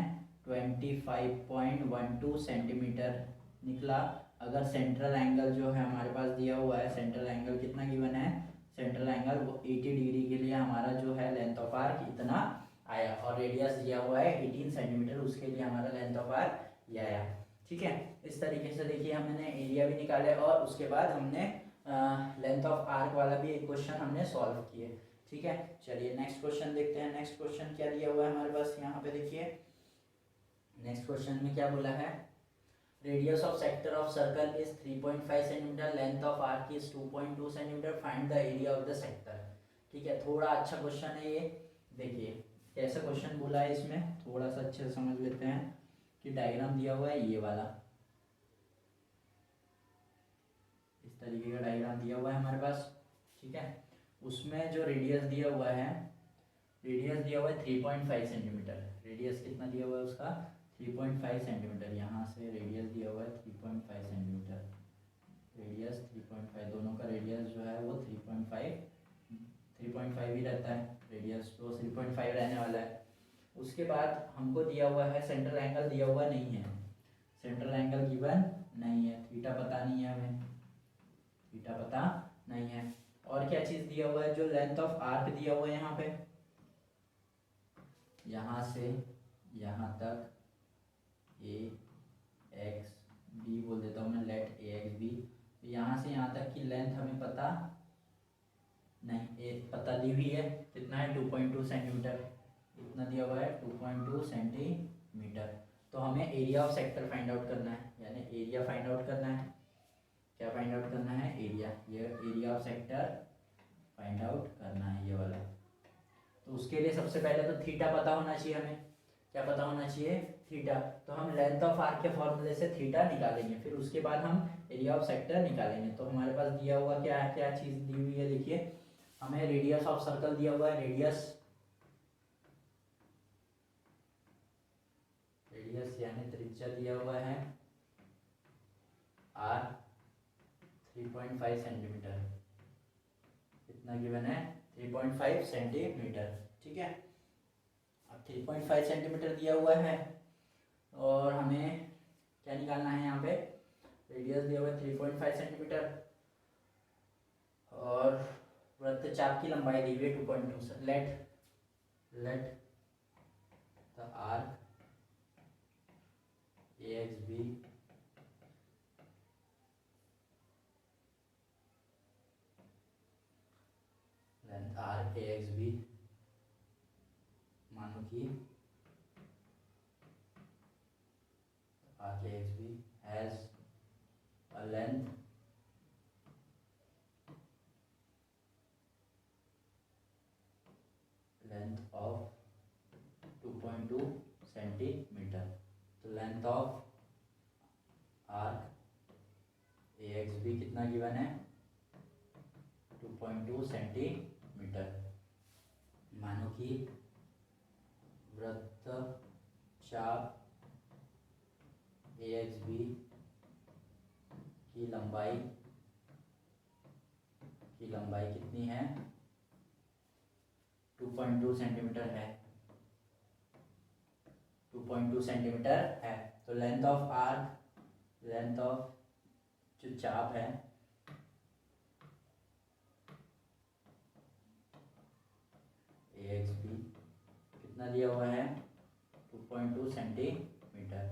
25.12 सेंटीमीटर निकला। अगर सेंट्रल एंगल जो है हमारे पास दिया हुआ है, सेंट्रल एंगल कितना गिवन है, सेंट्रल एंगल वो 80 डिग्री के लिए हमारा जो है लेंथ ऑफ आर्क इतना आया, और रेडियस दिया हुआ है 18 सेंटीमीटर, उसके लिए हमारा लेंथ ऑफ आर्क ये आया। ठीक है, इस तरीके से देखिए हमने एरिया भी निकाले और उसके बाद हमने लेंथ ऑफ आर्क वाला भी एक क्वेश्चन हमने सॉल्व किए। ठीक है, चलिए नेक्स्ट क्वेश्चन देखते हैं। नेक्स्ट क्वेश्चन क्या दिया हुआ है हमारे पास, यहाँ पे देखिए नेक्स्ट क्वेश्चन में क्या बोला है, radius of sector of circle is 3.5 centimetre, length of arc is 2.2 centimetre, find the area of the sector. ठीक है, थोड़ा अच्छा क्वेश्चन है ये। देखिए कैसा क्वेश्चन बोला है, इसमें थोड़ा सा अच्छे से समझ लेते हैं कि डायग्राम दिया हुआ है ये वाला, इस तरीके का डायग्राम दिया हुआ है हमारे पास। ठीक है, उसमें जो रेडियस दिया हुआ है, रेडियस दिया हुआ है 3.5 सेंटीमीटर, रेडियस कितना दिया हुआ है उसका 3.5 सेंटीमीटर, यहाँ से रेडियस दिया हुआ है 3.5 सेंटीमीटर, रेडियस 3.5, दोनों का रेडियस जो है वो 3.5 ही रहता है, रेडियस तो 3.5 रहने वाला है। उसके बाद हमको दिया हुआ है सेंट्रल एंगल दिया हुआ नहीं है, सेंट्रल एंगल गिवन नहीं है, थीटा पता नहीं है हमें, थीटा पता नहीं है। और क्या चीज़ दिया हुआ है, जो लेंथ ऑफ आर्क दिया हुआ है यहाँ पे, यहाँ से यहाँ तक ए एक्स बी बोल देता हूँ मैं, लेट ए एक्स बी, यहाँ से यहाँ तक की लेंथ हमें पता नहीं, ए पता दी हुई है कितना है 2.2 सेंटीमीटर, इतना दिया हुआ है 2.2 सेंटीमीटर। तो हमें area of sector find out करना है, यानी एरिया फाइंड आउट करना है। क्या फाइंड आउट करना है, एरिया, ये area of sector find out करना है ये वाला। तो उसके लिए सबसे पहले तो थीटा पता होना चाहिए हमें, क्या पता होना चाहिए, थीटा। तो हम लेंथ ऑफ आर्क के फॉर्मूले से थीटा निकालेंगे, फिर उसके बाद हम एरिया ऑफ सेक्टर निकालेंगे। तो हमारे पास दिया हुआ क्या है, क्या चीज़ दी हुई है, देखिए हमें रेडियस ऑफ सर्कल दिया हुआ है, रेडियस, रेडियस यानी त्रिज्या दिया हुआ है आर 3.5 सेंटीमीटर, कितना गिवन है 3.5 सेंटीमीटर। ठीक है, अब 3.5 सेंटीमीटर दिया हुआ है और हमें क्या निकालना है, यहाँ पे रेडियस दिया हुआ है 3.5 सेंटीमीटर और वृत्तचाप की लंबाई दी हुई है 2.2, let the arc A X B length arc A X B, मानो कि arc A X B has a length of 2.2 centimetre. तो length of arc A X B कितना गिवन है 2.2 सेंटीमीटर, मानो कि वृत्तचाप ए एक्स बी की लंबाई कितनी है 2.2 सेंटीमीटर है, 2.2 सेंटीमीटर है। तो length of arc, length of जो चाप है ए एक्स बी कितना दिया हुआ है 2.2 सेंटीमीटर।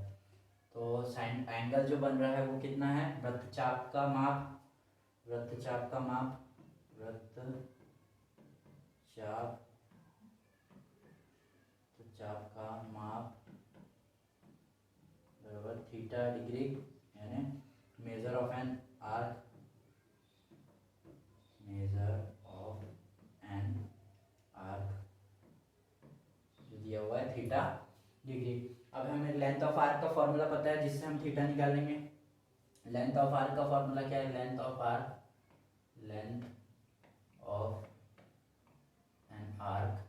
तो साइन एंगल जो बन रहा है वो कितना है, वृत्तचाप का माप, वृत्तचाप का माप, वृत्तचाप चाप का माप बराबर थीटा डिग्री, यानी measure of an arc, measure of an arc जो दिया हुआ है थीटा डिग्री। अब हमें लेंथ ऑफ आर्क का फॉर्मूला पता है जिससे हम थीटा निकालेंगे। लेंथ ऑफ आर्क का फॉर्मूला क्या है? Length of arc, length of an arc,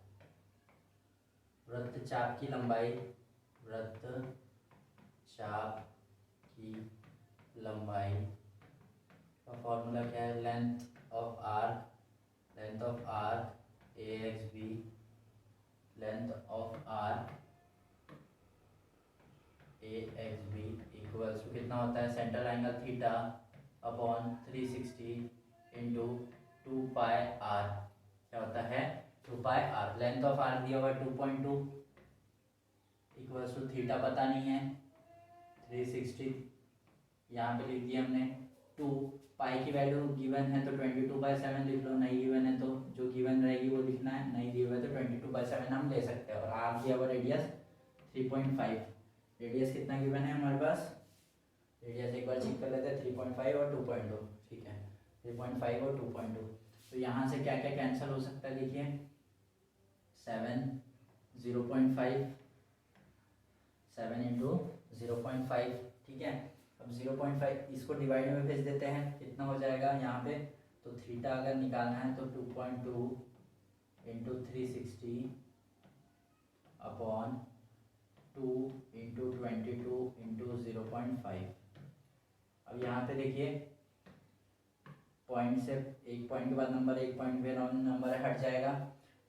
वृत्तचाप की लंबाई, वृत्तचाप की लंबाई का फॉर्मूला क्या है? Length of arc, length of arc A X B, length of arc A X B equals to कितना होता है? Central angle theta upon 360 into 2 pi r. क्या होता है? 2 pi r. Length of arc दिया हुआ है 2.2 इक्वल्स टू थीटा पता नहीं है 360, यहाँ पे लिख दिया हमने 2। पाई की वैल्यू गिवन है तो 22/7 लिख लो, नहीं गिवन है तो जो गिवन रहेगी वो लिखना है, नहीं दिया हुआ है तो 22/7 हम ले सकते हैं। और आर दिया हुआ रेडियस 3.5। रेडियस कितना गिवन है हमारे पास? रेडियस एक बार चेक कर लेते हैं, 3.5 और 2.2। ठीक है, 3.5 और 2.2। तो यहाँ से क्या क्या कैंसिल हो सकता है? देखिए 7 0.5, 7 इंटू 0.5। ठीक है, अब 0.5 इसको डिवाइड में भेज देते हैं, कितना हो जाएगा यहाँ पे? तो थीटा अगर निकालना है तो 2.2 इंटू 360 अपॉन 2 इंटू 22 इंटू 0.5। अब यहाँ पे देखिए पॉइंट से, एक पॉइंट के बाद नंबर, एक पॉइंट पे नंबर हट जाएगा।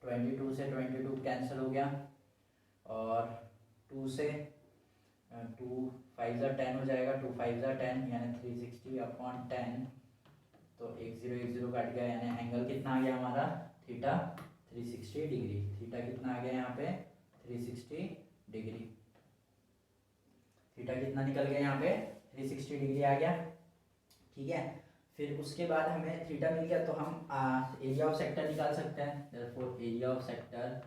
22 से 22 कैंसिल हो गया और 2 से 2 5 10 हो जाएगा, 2 5 10 यानी 360 अपॉन 10। तो 1 0 काट गया, यानी एंगल कितना आ गया हमारा? Theta 360 degree. थीटा कितना आ गया यहाँ पे? 360 डिग्री। थीटा कितना निकल गया यहाँ पे? 360 डिग्री आ गया। ठीक है, फिर उसके बाद हमें थीटा मिल गया तो हम एरिया ऑफ सेक्टर निकाल सकते हैं। Therefore area of sector,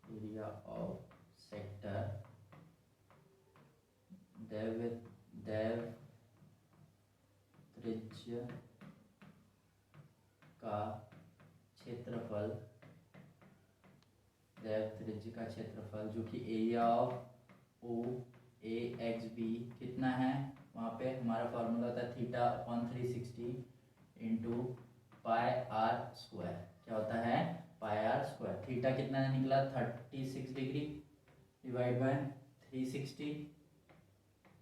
area of sector दैव त्रिज्य का क्षेत्रफल, दैव त्रिज्य का क्षेत्रफल जो कि area of O A X B कितना है? वहाँ पे हमारा फॉर्मूला था theta upon 360 into pi r square. क्या होता है? Pi r square. थीटा कितना निकला? 36 डिग्री डिवाइड बाय 360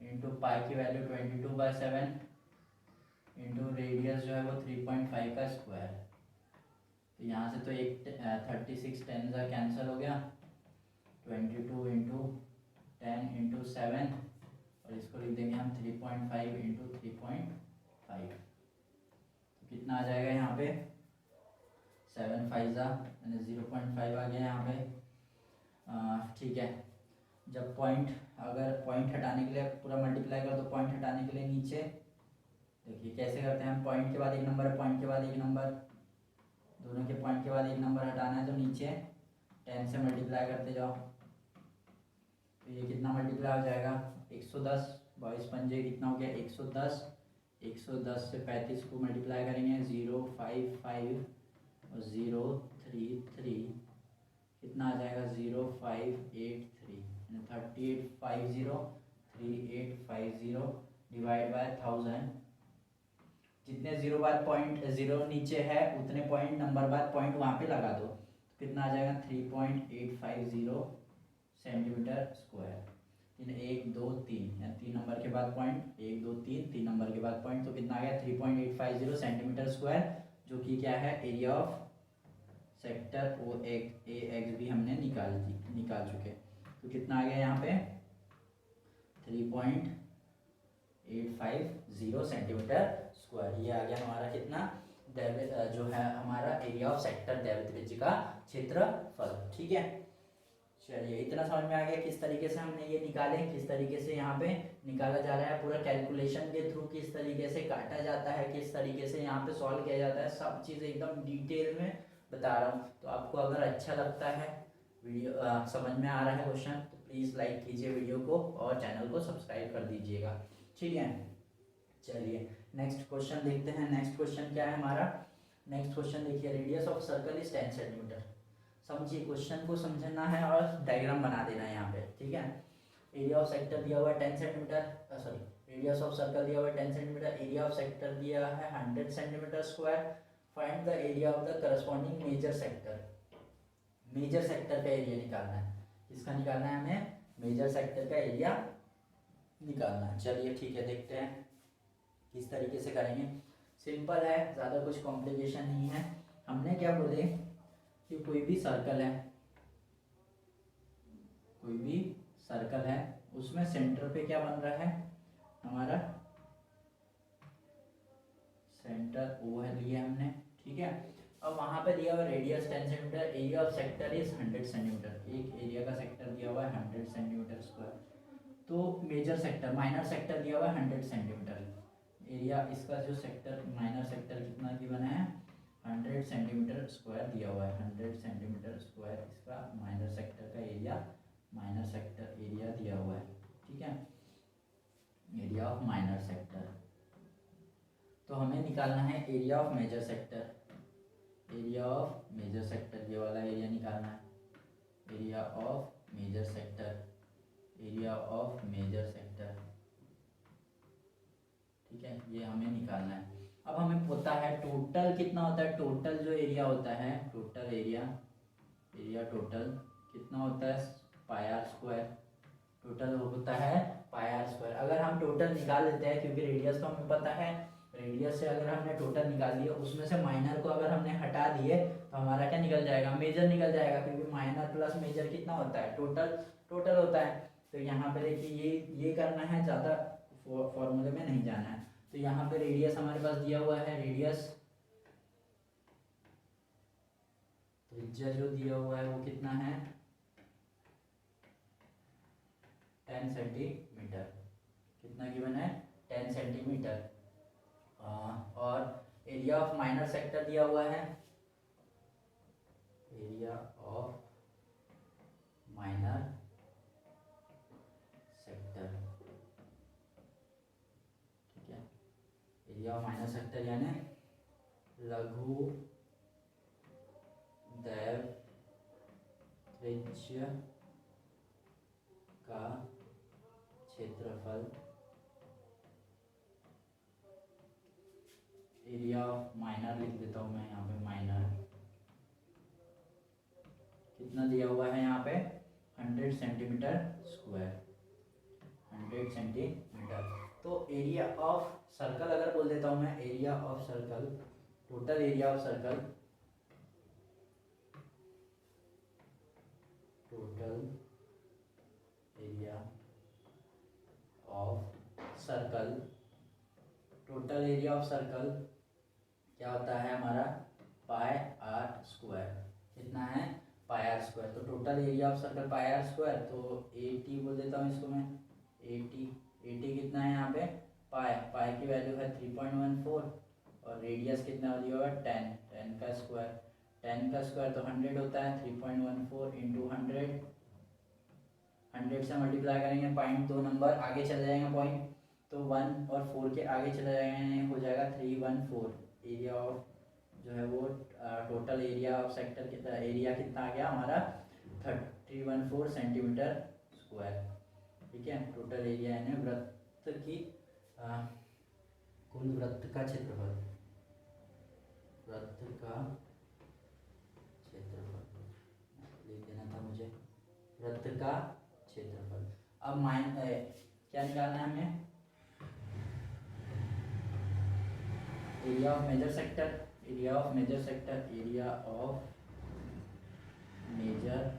इंटू पाई की वैल्यू 22/7 इंटू रेडियस जो है वो 3.5 का स्क्वायर। तो यहाँ से तो एक 36 10 का कैंसिल हो गया, 22 इंटू 10 इंटू 7 और इसको लिख देंगे हम 3.5 इंटू 3.5। तो कितना आ जाएगा यहाँ पे? 7 5 यानी 0.5 आ गया यहाँ पे। ठीक है, जब पॉइंट, अगर पॉइंट हटाने के लिए पूरा मल्टीप्लाई कर दो, पॉइंट हटाने के लिए नीचे देखिए कैसे करते हैं हम। पॉइंट के बाद एक नंबर, पॉइंट के बाद एक नंबर, दोनों के पॉइंट के बाद एक नंबर हटाना है तो नीचे 10 से मल्टीप्लाई करते जाओ। तो ये कितना मल्टीप्लाई हो जाएगा? 110। 22 पंजे कितना हो गया? 110। 110 से 35 को मल्टीप्लाई करेंगे, 055 और 033 कितना आ जाएगा? 0583 यानी 3850 डिवाइड बाय 1000। जितने जीरो बाद पॉइंट जीरो नीचे है उतने पॉइंट नंबर बाद पॉइंट वहाँ पे लगा दो। तो कितना आ जाएगा? 3.850 सेंटीमीटर स्क्वायर। 1 2 3 यानी 3 नंबर के बाद पॉइंट, 1 2 3 3 नंबर के बाद पॉइंट। तो कितना आ गया? 3.850 सेंटीमीटर स्क्वायर, जो कि क्या है? Area of sector O A X भी हमने निकाल चुके। तो कितना आ गया यहाँ पे? 3.850 सेंटीमीटर स्क्वायर। ये आ गया हमारा कितना? जो है हमारा एरिया ऑफ सेक्टर दैव त्रिज्य का क्षेत्रफल। ठीक है, चलिए इतना समझ में आ गया किस तरीके से हमने ये निकाले, किस तरीके से यहाँ पे निकाला जा रहा है, पूरा कैलकुलेशन के थ्रू किस तरीके से काटा जाता है, किस तरीके से यहाँ पे सॉल्व किया जाता है, सब चीज़ एकदम डिटेल में बता रहा हूँ। तो आपको अगर अच्छा लगता है वीडियो, समझ में आ रहा है क्वेश्चन, तो प्लीज़ लाइक कीजिए वीडियो को और चैनल को सब्सक्राइब कर दीजिएगा। ठीक है, चलिए नेक्स्ट क्वेश्चन देखते हैं। नेक्स्ट क्वेश्चन क्या है हमारा? नेक्स्ट क्वेश्चन देखिए, radius of circle is 10 centimetre. समझिए, क्वेश्चन को समझना है और डायग्राम बना देना है यहाँ पे, ठीक है। एरिया ऑफ सेक्टर दिया हुआ है 10 centimetre, sorry radius of circle दिया हुआ है 10 सेंटीमीटर, एरिया ऑफ सेक्टर दिया है 100 centimetre square. Find the area of the corresponding major sector. Major sector का एरिया निकालना है। किसका निकालना है हमें? मेजर सेक्टर का एरिया निकालना है। चलिए ठीक है, देखते हैं किस तरीके से करेंगे। सिंपल है, ज़्यादा कुछ कॉम्प्लिकेशन नहीं है। हमने क्या बोले कि कोई भी सर्कल है, कोई भी सर्कल है, उसमें सेंटर पे क्या बन रहा है हमारा? सेंटर ओ है लिया हमने, ठीक है। अब वहाँ पे दिया हुआ radius 10 centimetre, area of sector is 100 centimetre. एक एरिया का सेक्टर दिया हुआ है 100 सेंटीमीटर स्क्वायर। तो मेजर सेक्टर, माइनर सेक्टर दिया हुआ है 100 सेंटीमीटर। एरिया इसका जो सेक्टर माइनर सेक्टर कितना गिवन है? 100 सेंटीमीटर स्क्वायर दिया हुआ है। 100 सेंटीमीटर स्क्वायर इसका माइनर सेक्टर का एरिया, माइनर सेक्टर एरिया दिया हुआ है, ठीक है। Area of minor sector. तो हमें निकालना है area of major sector. Area of major sector, ये वाला एरिया निकालना है। Area of major sector, area of major sector, ठीक है, ये हमें निकालना है। अब हमें पता है टोटल कितना होता है। टोटल जो एरिया होता है, टोटल एरिया, एरिया टोटल कितना होता है? Pi r square. टोटल होता है पाई आर स्क्वायर। अगर हम टोटल निकाल लेते हैं, क्योंकि रेडियस तो हमें पता है, रेडियस से अगर हमने टोटल निकाल लिया, उसमें से माइनर को अगर हमने हटा दिए तो हमारा क्या निकल जाएगा? मेजर निकल जाएगा, क्योंकि माइनर प्लस मेजर कितना होता है? टोटल, टोटल होता है। तो यहाँ पे देखिए ये करना है, ज़्यादा फॉर्मूले में नहीं जाना है। तो यहाँ पे रेडियस हमारे पास दिया हुआ है, रेडियस त्रिज्या जो दिया हुआ है वो कितना है? 10 सेंटीमीटर। कितना गिवन है? 10 सेंटीमीटर। और एरिया ऑफ माइनर सेक्टर दिया हुआ है, एरिया ऑफ माइनर सेक्टर, ठीक है। एरिया ऑफ माइनर सेक्टर यानी लघु दैव त्रिज्य का क्षेत्रफल। एरिया ऑफ माइनर लिख देता हूँ मैं यहाँ पे, माइनर कितना दिया हुआ है यहाँ पे? 100 सेंटीमीटर स्क्वायर, 100 सेंटीमीटर। तो एरिया ऑफ सर्कल अगर बोल देता हूँ मैं, area of circle, total area of circle, total area of circle, total area of circle क्या होता है हमारा? Pi r square. कितना है? Pi r square. तो total area of circle pi r square, तो 80 बोल देता हूँ इसको मैं। 80 कितना है यहाँ पे? पाई, पाई की वैल्यू है 3.14 और रेडियस कितना दिया हुआ है? 10 का स्क्वायर। 10 का स्क्वायर तो 100 होता है। 3.14 इंटू 100, 100 से मल्टीप्लाई करेंगे, पॉइंट 2 नंबर आगे चले जाएंगे पॉइंट, तो 1 और 4 के आगे चले जाएंगे, हो जाएगा 314। एरिया ऑफ जो है वो टोटल एरिया ऑफ सेक्टर कितना, एरिया कितना आ गया हमारा? 314 सेंटीमीटर स्क्वायर, ठीक है। टोटल एरिया यानी वृत्त की कुल वृत्त का क्षेत्रफल, वृत्त का क्षेत्रफल लिख देना था मुझे, वृत्त का क्षेत्रफल। अब क्या निकालना है हमें? Area of major sector, area of major sector, area of major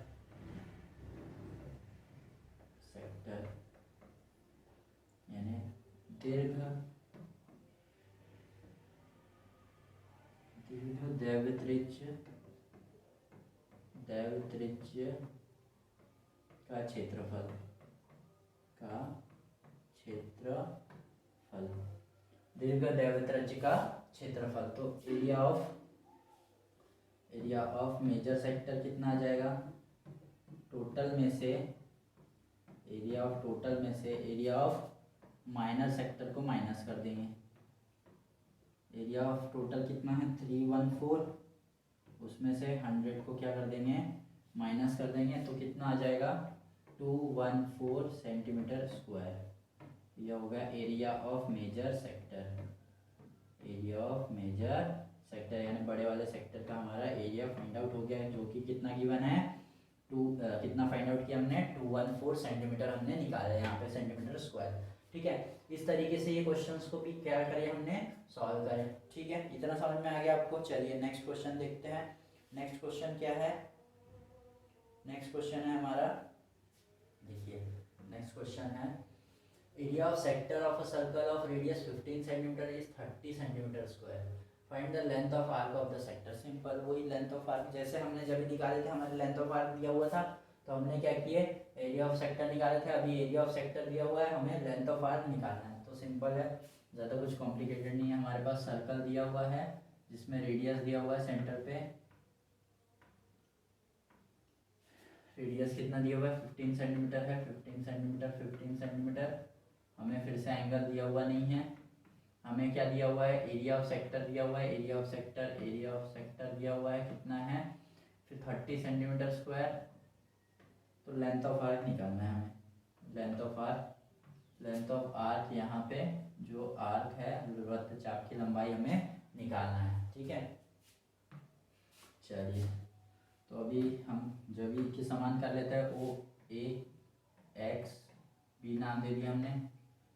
sector यानी दीर्घ दैवत्रिज्य, दैवत्रिज्य का क्षेत्रफल, का क्षेत्रफल, दीर्घ दैवत्रिज्य का क्षेत्रफल। तो एरिया ऑफ मेजर सेक्टर कितना आ जाएगा? टोटल में से, एरिया ऑफ टोटल में से एरिया ऑफ माइनर सेक्टर को माइनस कर देंगे। एरिया ऑफ टोटल कितना है 314, उसमें से 100 को क्या कर देंगे माइनस कर देंगे, तो कितना आ जाएगा 214 सेंटीमीटर स्क्वायर। यह होगा area of major sector. Area of major sector यानी बड़े वाले सेक्टर का हमारा एरिया फाइंड आउट हो गया है, जो कि कितना गिवन है कितना फाइंड आउट किया हमने 214 सेंटीमीटर हमने निकाला है यहाँ पे सेंटीमीटर स्क्वायर। ठीक है, इस तरीके से ये क्वेश्चंस को भी क्या करें हमने सॉल्व करें। ठीक है, इतना समझ में आ गया आपको। चलिए नेक्स्ट क्वेश्चन देखते हैं। नेक्स्ट क्वेश्चन क्या है, नेक्स्ट क्वेश्चन है हमारा, देखिए नेक्स्ट क्वेश्चन है area of sector of a circle of radius 15 centimetre is 30 centimetre square, find the length of arc of the sector. Simple, वही लेंथ ऑफ आर्क जैसे हमने जब निकाले थे, हमारे लेंथ ऑफ आर्क दिया हुआ था तो हमने क्या किए एरिया ऑफ सेक्टर निकाले थे। अभी एरिया ऑफ सेक्टर दिया हुआ है, हमें लेंथ ऑफ आर्क निकालना है। तो सिंपल है, ज़्यादा कुछ कॉम्प्लिकेटेड नहीं है। हमारे पास सर्कल दिया हुआ है जिसमें रेडियस दिया हुआ है सेंटर पे, रेडियस कितना दिया हुआ है 15 सेंटीमीटर है, 15 सेंटीमीटर 15 सेंटीमीटर। हमें फिर से एंगल दिया हुआ नहीं है। हमें क्या दिया हुआ है एरिया ऑफ सेक्टर दिया हुआ है, एरिया ऑफ सेक्टर दिया हुआ है कितना है फिर 30 सेंटीमीटर स्क्वायर। तो लेंथ ऑफ आर्क निकालना है हमें। लेंथ ऑफ आर्क यहाँ पे जो आर्क है वृत्तचाप की लंबाई हमें निकालना है। ठीक है, चलिए तो अभी हम जो भी के समान कर लेते हैं, ओ ए एक्स बी नाम दे दिया हमने,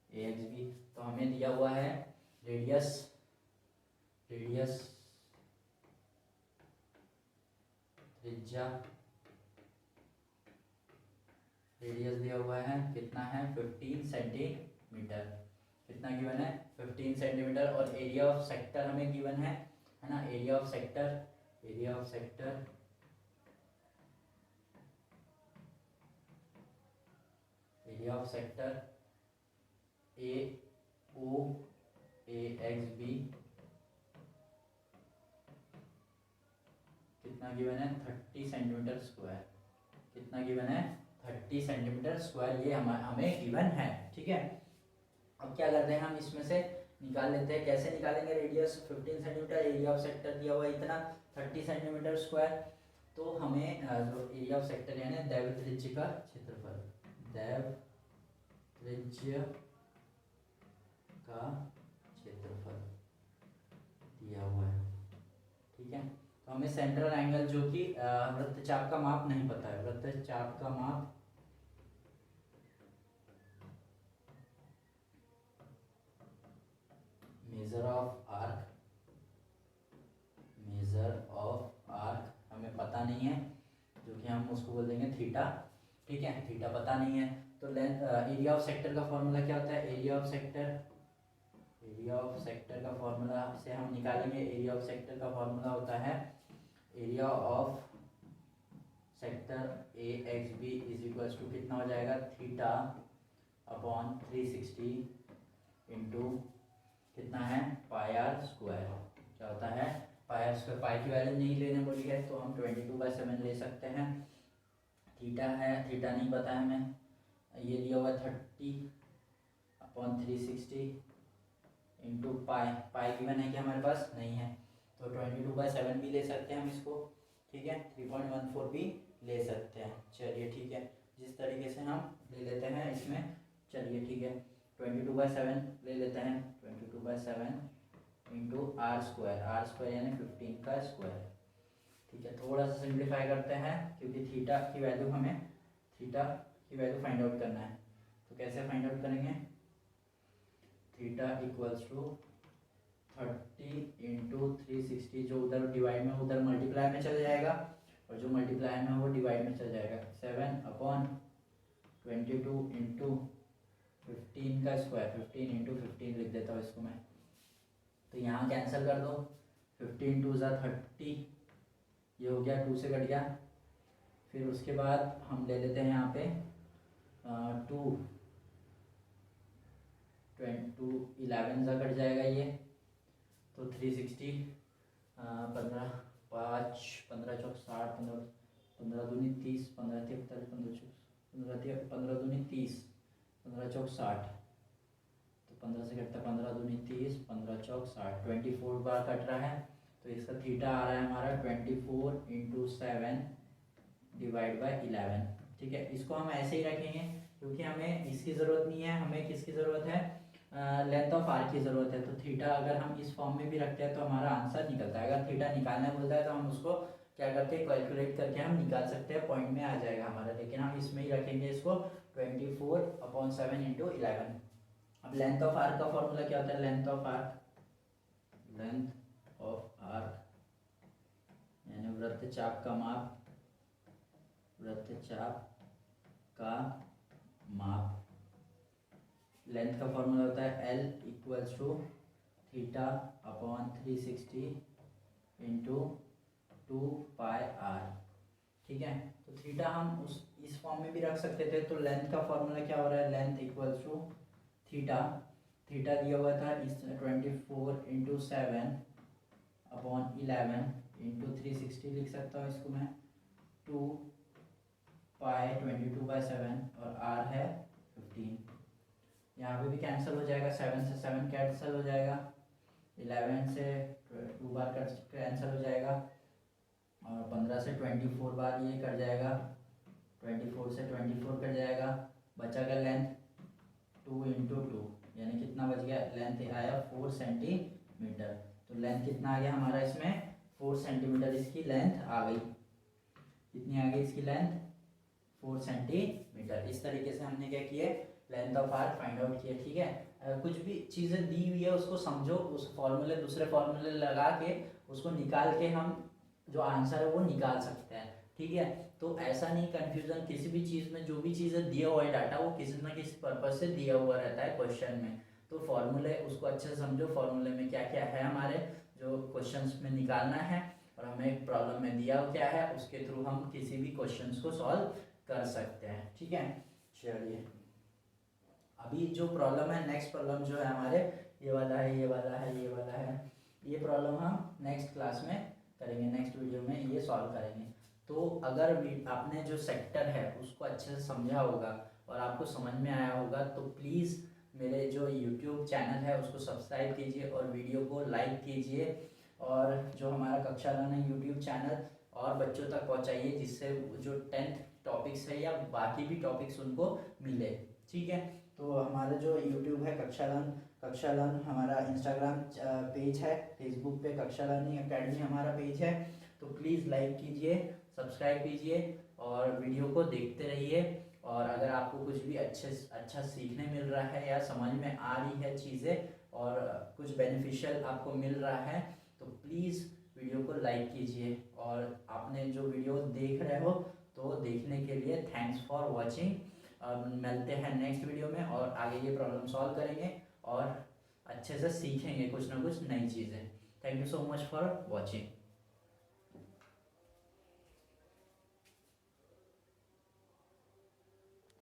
ए एक्स बी। तो हमें दिया हुआ है रेडियस त्रिज्या, रेडियस दिया हुआ है कितना है 15 सेंटीमीटर, कितना गिवन है 15 सेंटीमीटर। और एरिया ऑफ सेक्टर हमें गिवन है ना, area of sector A O A X B कितना गिवन है 30 सेंटीमीटर स्क्वायर, कितना गिवन है 30 सेंटीमीटर स्क्वायर, ये हमें गिवन है। ठीक है, अब क्या करते हैं हम इसमें से निकाल लेते हैं। कैसे निकालेंगे radius 15 centimetre, area of sector दिया हुआ है इतना 30 सेंटीमीटर स्क्वायर। तो हमें जो एरिया ऑफ सेक्टर यानी दैव त्रिज्य का क्षेत्रफल, दैव त्रिज्य का क्षेत्रफल दिया हुआ है। ठीक है, तो हमें सेंट्रल एंगल जो कि वृत्तचाप का माप नहीं पता है, वृत्तचाप का माप मेजर ऑफ आर्क हमें पता नहीं है, जो कि हम उसको बोल देंगे थीटा। ठीक है, थीटा पता नहीं है। तो एरिया ऑफ सेक्टर का फॉर्मूला क्या होता है, एरिया ऑफ सेक्टर का फॉर्मूला से हम निकालेंगे। एरिया ऑफ सेक्टर का फॉर्मूला होता है area of sector A X B is equals to कितना हो जाएगा थीटा अपॉन 360 इंटू कितना है पाई आर स्क्वायर। क्या होता है पाई आर स्क्वायर, पाई की वैल्यू नहीं लेने बोली है तो हम 22/7 ले सकते हैं। थीटा है, थीटा नहीं पता है हमें, ये दिया हुआ 30/360 इंटू पाई गिवन है कि हमारे पास नहीं है, तो 22/7 भी ले सकते हैं हम इसको। ठीक है, 3.14 भी ले सकते हैं। चलिए ठीक है, जिस तरीके से हम ले लेते हैं इसमें, चलिए ठीक है 22/7 ले लेते हैं। 22/7 इंटू आर स्क्वायर यानी 15 का स्क्वायर। ठीक है, थोड़ा सा सिंप्लीफाई करते हैं क्योंकि थीटा की वैल्यू फाइंड आउट करना है। तो कैसे फाइंड आउट करेंगे, थीटा इक्वल्स टू 30 इंटू 360, जो उधर डिवाइड में उधर मल्टीप्लाई में चला जाएगा और जो मल्टीप्लाई में वो डिवाइड में चल जाएगा। 7/22 इंटू 15 का स्क्वायर, 15 इंटू 15 लिख देता हूँ इसको मैं। तो यहाँ कैंसिल कर दो, 15 2 ज़ा 30, ये हो गया 2 से कट गया। फिर उसके बाद हम ले लेते हैं यहाँ पे 2 11 ज़ा कट जाएगा ये, तो 360 15 5 15 चौक 60, 15 दूनी 30, 15 तिहत्तर, 15 दूनी 30, 15 चौक 60, 15 से कटता है, 15 दूनी 30, 15 चौक 60, 24 बार कट रहा है। तो इसका थीटा आ रहा है हमारा 24 × 7 डिवाइड बाय 11। ठीक है, इसको हम ऐसे ही रखेंगे क्योंकि हमें इसकी ज़रूरत नहीं है, हमें किसकी ज़रूरत है, लेंथ ऑफ आर्क की ज़रूरत है। तो थीटा अगर हम इस फॉर्म में भी रखते हैं तो हमारा आंसर निकलता है। अगर थीटा निकालना बोलता है तो हम उसको क्या करके कैलकुलेट करके हम निकाल सकते हैं, पॉइंट में आ जाएगा हमारा, लेकिन हम इसमें ही रखेंगे इसको 24/7 × 11। अब लेंथ ऑफ आर्क का फॉर्मूला क्या होता है, लेंथ ऑफ आर्क यानी वृत्तचाप का माप, लेंथ का फॉर्मूला होता है L = θ/360 × 2πr। ठीक है, तो थीटा हम इस फॉर्म में भी रख सकते थे। तो लेंथ का फॉर्मूला क्या हो रहा है, लेंथ = थीटा दिया हुआ था इस 24 × 7/11 × 360 लिख सकता हूँ इसको मैं, 2π 22/7 और r है 15। यहाँ पे भी कैंसिल हो जाएगा, 7 से 7 कैंसिल हो जाएगा, 11 से 2 बार कैंसिल हो जाएगा और 15 से 24 बार ये कट जाएगा, 24 से 24 कट जाएगा, बचाएगा लेंथ 2 × 2 यानी कितना बच गया, लेंथ आया 4 सेंटीमीटर। तो लेंथ कितना आ गया हमारा इसमें, 4 सेंटीमीटर इसकी लेंथ आ गई। कितनी आ गई इसकी लेंथ, 4 सेंटीमीटर। इस तरीके से हमने क्या किया, length of arc find out किया। ठीक है, कुछ भी चीज़ें दी हुई है उसको समझो, उस फॉर्मूले दूसरे फॉर्मूले लगा के उसको निकाल के हम जो आंसर है वो निकाल सकते हैं। ठीक है, तो ऐसा नहीं कन्फ्यूज़न किसी भी चीज़ में, जो भी चीज़ें दिया हुआ है डाटा वो किसी ना किसी पर्पज़ से दिया हुआ रहता है क्वेश्चन में। तो फॉर्मूले उसको अच्छे से समझो, फॉर्मूले में क्या क्या है हमारे जो क्वेश्चंस में निकालना है और हमें एक प्रॉब्लम में दिया क्या है उसके थ्रू हम किसी भी क्वेश्चंस को सॉल्व कर सकते हैं। ठीक है, चलिए अभी जो प्रॉब्लम है, नेक्स्ट प्रॉब्लम जो है हमारे ये वाला है, ये प्रॉब्लम हम नेक्स्ट क्लास में करेंगे, नेक्स्ट वीडियो में ये सॉल्व करेंगे। तो अगर आपने जो सेक्टर है उसको अच्छे से समझा होगा और आपको समझ में आया होगा तो प्लीज़ मेरे जो यूट्यूब चैनल है उसको सब्सक्राइब कीजिए और वीडियो को लाइक कीजिए और जो हमारा कक्षा रन है यूट्यूब चैनल और बच्चों तक पहुंचाइए, जिससे जो 10th टॉपिक्स है या बाकी भी टॉपिक्स उनको मिले। ठीक है, तो हमारा जो यूट्यूब है कक्षा लर्न, हमारा इंस्टाग्राम पेज है, फेसबुक पे कक्षा लर्निंग एकेडमी हमारा पेज है। तो प्लीज़ लाइक कीजिए, सब्सक्राइब कीजिए और वीडियो को देखते रहिए। और अगर आपको कुछ भी अच्छा सीखने मिल रहा है या समझ में आ रही है चीज़ें और कुछ बेनिफिशियल आपको मिल रहा है तो प्लीज़ वीडियो को लाइक कीजिए। और आपने जो वीडियो देख रहे हो तो देखने के लिए थैंक्स फॉर वॉचिंग। मिलते हैं नेक्स्ट वीडियो में और आगे ये प्रॉब्लम सॉल्व करेंगे और अच्छे से सीखेंगे कुछ ना कुछ नई चीज़ें। Thank you so much for watching.